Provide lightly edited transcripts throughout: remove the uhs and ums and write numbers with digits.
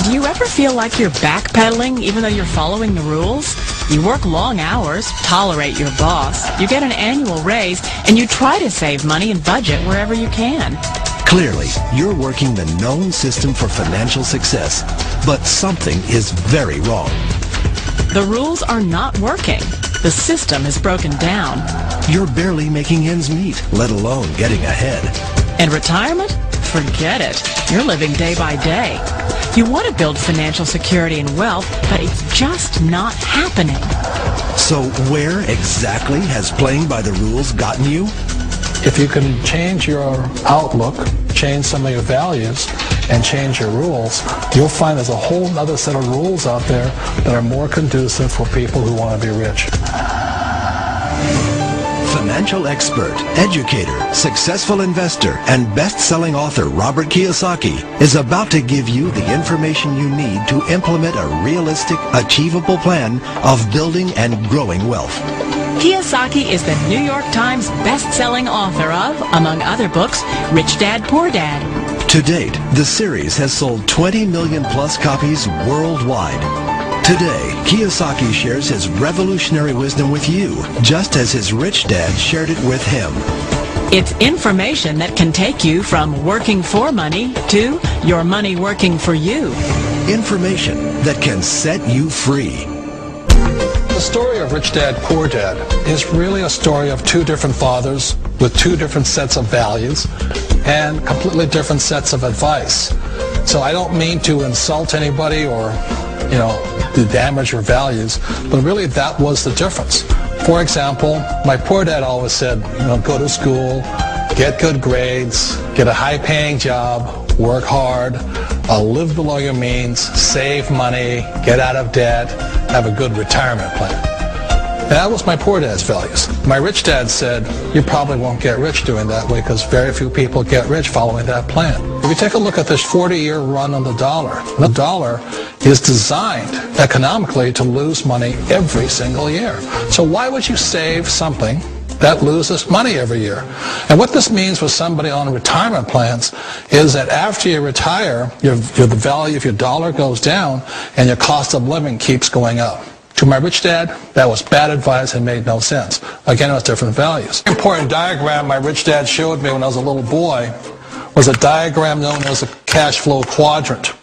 Do you ever feel like you're backpedaling even though you're following the rules? You work long hours, tolerate your boss, you get an annual raise, and you try to save money and budget wherever you can. Clearly, you're working the known system for financial success, but something is very wrong. The rules are not working. The system is broken down. You're barely making ends meet, let alone getting ahead. And retirement? Forget it. You're living day by day. You want to build financial security and wealth, but it's just not happening. So where exactly has playing by the rules gotten you? If you can change your outlook, change some of your values, and change your rules, you'll find there's a whole other set of rules out there that are more conducive for people who want to be rich. Financial expert, educator, successful investor, and best-selling author Robert Kiyosaki is about to give you the information you need to implement a realistic, achievable plan of building and growing wealth. Kiyosaki is the New York Times best-selling author of, among other books, Rich Dad, Poor Dad. To date, the series has sold 20 million plus copies worldwide. Today, Kiyosaki shares his revolutionary wisdom with you, just as his rich dad shared it with him. It's information that can take you from working for money to your money working for you. Information that can set you free. The story of Rich Dad, Poor Dad is really a story of two different fathers with two different sets of values and completely different sets of advice. So I don't mean to insult anybody or, to damage your values, but really that was the difference. For example, my poor dad always said, go to school, get good grades, get a high-paying job, work hard, live below your means, save money, get out of debt, have a good retirement plan. That was my poor dad's values. My rich dad said, you probably won't get rich doing that way because very few people get rich following that plan. If you take a look at this 40-year run on the dollar is designed economically to lose money every single year. So why would you save something that loses money every year? And what this means for somebody on retirement plans is that after you retire, the value of your dollar goes down and your cost of living keeps going up. To my rich dad, that was bad advice and made no sense. Again, it was different values. An important diagram my rich dad showed me when I was a little boy was a diagram known as a cash flow quadrant.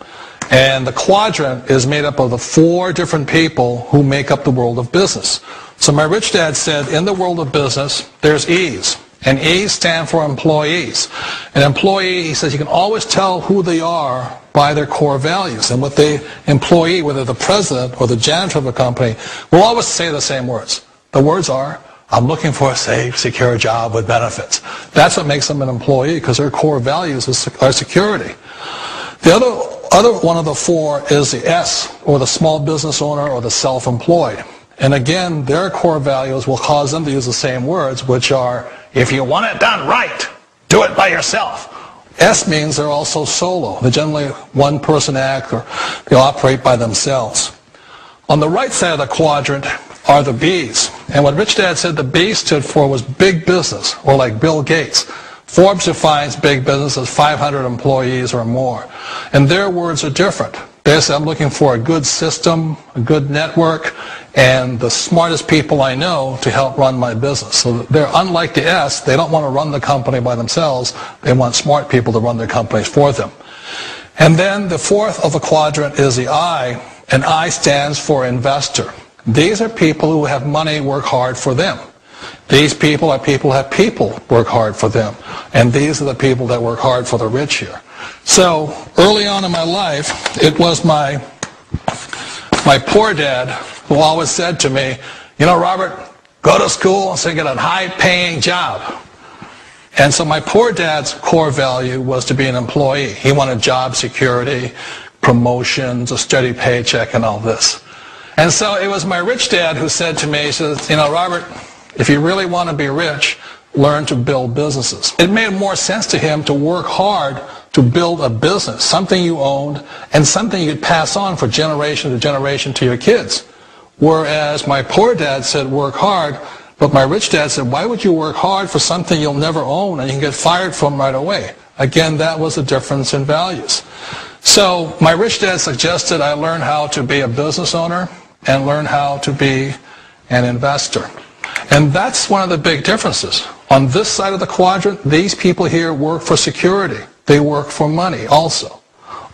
And the quadrant is made up of the four different people who make up the world of business. So my rich dad said, in the world of business, there's E's. And E's stand for employees. An employee, he says, you can always tell who they are by their core values. And with the employee, whether the president or the janitor of a company, will always say the same words. The words are, I'm looking for a safe, secure job with benefits. That's what makes them an employee, because their core values are security. The other one of the four is the S, or the small business owner or the self-employed. And again, their core values will cause them to use the same words, which are, if you want it done right, do it by yourself. S means they're also solo. They're generally one-person act, or they operate by themselves. On the right side of the quadrant are the B's. And what Rich Dad said the B stood for was big business, or like Bill Gates. Forbes defines big business as 500 employees or more. And their words are different. They say, I'm looking for a good system, a good network, and the smartest people I know to help run my business. So they're unlike the S. They don't want to run the company by themselves. They want smart people to run their companies for them. And then the fourth of the quadrant is the I, and I stands for investor. These are people who have money work hard for them. These people are people who have people work hard for them. And these are the people that work hard for the rich here. So early on in my life, it was my poor dad who always said to me, Robert, go to school and get a high-paying job. And so my poor dad's core value was to be an employee. He wanted job security, promotions, a steady paycheck, and all this. And so it was my rich dad who said to me, he says, Robert, if you really want to be rich, learn to build businesses. It made more sense to him to work hard to build a business, something you owned, and something you could pass on for generation to generation to your kids. Whereas my poor dad said work hard, but my rich dad said, why would you work hard for something you'll never own and you can get fired from right away? Again, that was a difference in values. So my rich dad suggested I learn how to be a business owner and learn how to be an investor. And that's one of the big differences. On this side of the quadrant, these people here work for security. They work for money also.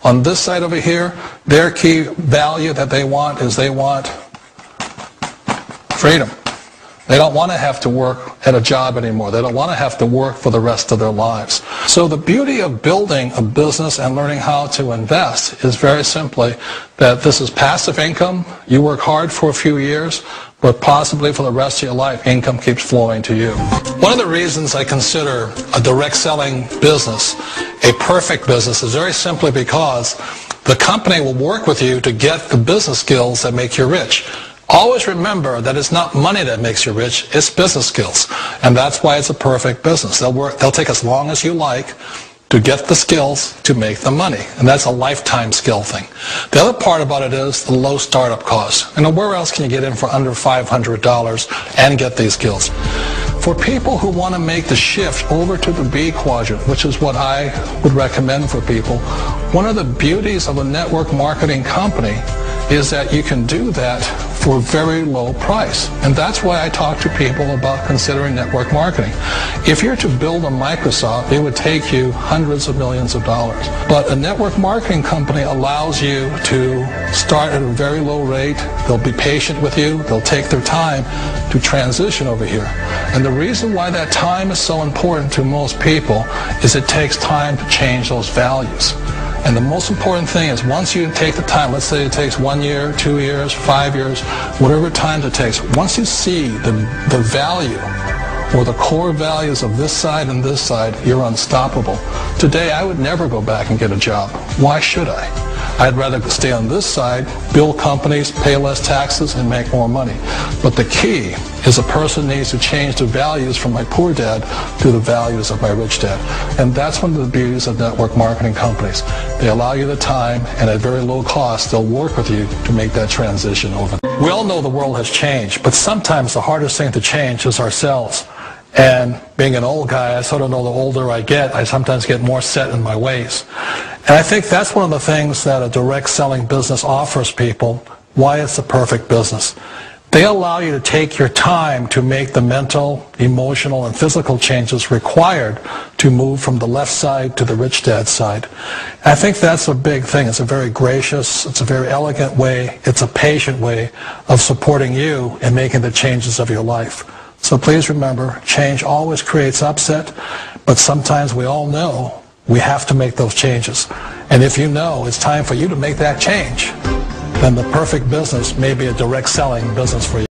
On this side over here, their key value that they want is they want freedom. They don't want to have to work at a job anymore. They don't want to have to work for the rest of their lives. So the beauty of building a business and learning how to invest is very simply that this is passive income. You work hard for a few years, but possibly for the rest of your life, income keeps flowing to you. One of the reasons I consider a direct selling business a perfect business is very simply because the company will work with you to get the business skills that make you rich. Always remember that it's not money that makes you rich, it's business skills. And that's why it's a perfect business. They'll take as long as you like to get the skills to make the money. And that's a lifetime skill thing. The other part about it is the low startup cost. And where else can you get in for under $500 and get these skills? For people who want to make the shift over to the B quadrant, which is what I would recommend for people, one of the beauties of a network marketing company is that you can do that for a very low price. And that's why I talk to people about considering network marketing. If you're to build a Microsoft, it would take you hundreds of millions of dollars. But a network marketing company allows you to start at a very low rate. They'll be patient with you. They'll take their time to transition over here. And the reason why that time is so important to most people is it takes time to change those values. And the most important thing is once you take the time, let's say it takes 1 year, 2 years, 5 years, whatever time it takes, once you see the value or the core values of this side and this side, you're unstoppable. Today, I would never go back and get a job. Why should I? I'd rather stay on this side, build companies, pay less taxes, and make more money. But the key is a person needs to change the values from my poor dad to the values of my rich dad. And that's one of the beauties of network marketing companies. They allow you the time, and at very low cost, they'll work with you to make that transition over. We all know the world has changed, but sometimes the hardest thing to change is ourselves. And being an old guy, I sort of know the older I get, I sometimes get more set in my ways. And I think that's one of the things that a direct selling business offers people, why it's the perfect business. They allow you to take your time to make the mental, emotional, and physical changes required to move from the left side to the rich dad side. And I think that's a big thing. It's a very gracious, it's a very elegant way, it's a patient way of supporting you in making the changes of your life. So please remember, change always creates upset, but sometimes we all know we have to make those changes. And if you know it's time for you to make that change, then the perfect business may be a direct selling business for you.